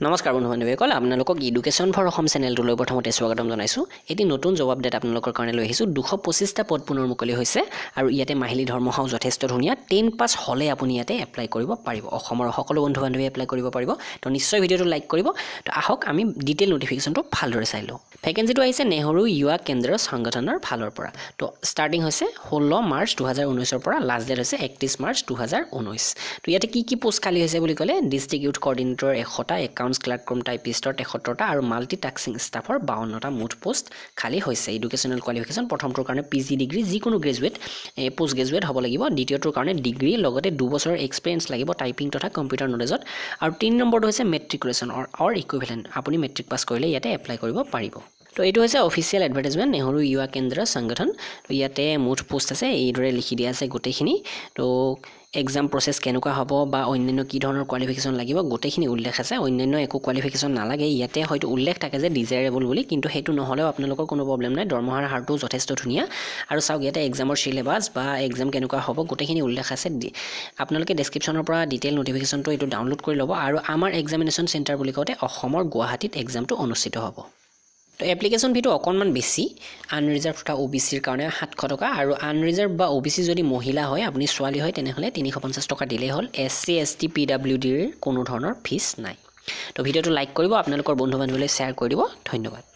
নমস্কাৰ বন্ধু বান্ধৱীসকল আপোনালোকক এডুকেশ্যন ফৰ অসম চেনেলটোলৈ প্ৰথমতে স্বাগতম জনাইছোঁ। এটি নতুন জব আপডেট আপোনালোকৰ কাৰণে লৈ আহিছোঁ। 225টা পদ পুনৰ মুকলি হৈছে আৰু ইয়াতে মাহিলী দৰমহাও যথেষ্ট ধুনীয়া। 10 পাছ হ'লে আপুনি ইয়াতে এপ্লাই কৰিব পাৰিব। অসমৰ সকলো বন্ধু বান্ধৱী এপ্লাই কৰিব পাৰিব। তো নিশ্চয় ভিডিঅ'টো লাইক কৰিব। তো আহক আমি ডিটেইল নটিফিকেশ্যনটো ভালদৰে চাই লওঁ। ভেকেঞ্চিটো আহিছে নেহৰু যুৱা কেন্দ্ৰ সংগঠনৰ ফালৰ পৰা। তো ষ্টাৰ্টিং হৈছে 16 মাৰ্চ 2019 পৰা, লাষ্ট ডেট হৈছে 31 মাৰ্চ 2019। তো ইয়াতে কি পোষ্ট খালী হৈছে বুলি ক'লে ডিষ্ট্ৰিক্ট ইউথ কোঅৰ্ডিনেটৰ 100টা, একাউণ্টছ ক্লাৰ্ক ক্ৰম টাইপিষ্টৰ 73টা আৰু মাল্টি টাস্কিং ষ্টাফৰ 52টা মুঠ পোষ্ট খালী হৈছে। এডুকেশ্যনেল কোৱালিফিকেশ্যন প্ৰথমটোৰ কাৰণে PG ডিগ্ৰী, যিকোনো গ্ৰেজুৱেট পোষ্ট গ্ৰেজুৱেট হ'ব লাগিব। দ্বিতীয়টোৰ কাৰণে ডিগ্ৰী, লগতে 2 বছৰৰ এক্সপিৰিয়েঞ্চ লাগিব টাইপিং তথা কম্পিউটাৰ নলেজত। আৰু 3 নম্বৰটো হৈছে মেট্ৰিকুলেশ্যন অৰ ইকুইভেলেণ্ট। আপুনি মেট্ৰিক পাছ কৰিলে ইয়াতে এপ্লাই কৰিব পাৰিব। তো এইটো হৈছে অফিচিয়েল এডভাৰটাইজমেণ্ট নেহৰু যুৱা কেন্দ্ৰ সংগঠন। তো ইয়াতে মুঠ পোষ্ট আছে, এইদৰে লিখি দিয়া আছে গোটেইখিনি। তো এক্সাম প্ৰচেছ কেনেকুৱা হ'ব বা অন্যান্য কি ধৰণৰ কোৱালিফিকেশ্যন লাগিব গোটেইখিনি উল্লেখ আছে। অন্যান্য একো কোৱালিফিকেশ্যন নালাগে। ইয়াতে হয়তো উল্লেখ থাকে যে ডিজায়াৰেবল বুলি, কিন্তু সেইটো নহ'লেও আপোনালোকৰ কোনো প্ৰব্লেম নাই। দৰমহাৰ হাৰটো যথেষ্ট ধুনীয়া। আৰু চাওক ইয়াতে এক্সামৰ চিলেবাছ বা এক্সাম কেনেকুৱা হ'ব গোটেইখিনি উল্লেখ আছে। আপোনালোকে ডেছক্ৰিপশ্যনৰ পৰা ডিটেইল নটিফিকেশ্যনটো এইটো ডাউনলোড কৰি ল'ব। আৰু আমাৰ এক্সামিনেশ্যন চেণ্টাৰ বুলি কওঁতে অসমৰ গুৱাহাটীত এক্সামটো অনুষ্ঠিত হ'ব। তো এপ্লিকেশ্যন ফিটো অকণমান বেছি। আনৰিজাৰ্ভ তথা OBCৰ কাৰণে 700 টকা, আৰু আনৰিজাৰ্ভ বা OBC যদি মহিলা হয়, আপুনি ছোৱালী হয়, তেনেহ'লে 350 টকা দিলেই হ'ল। SC ST PWDৰ কোনো ধৰণৰ ফিজ নাই। তো ভিডিঅ'টো লাইক কৰিব, আপোনালোকৰ বন্ধু বান্ধৱীলৈ শ্বেয়াৰ কৰি দিব। ধন্যবাদ।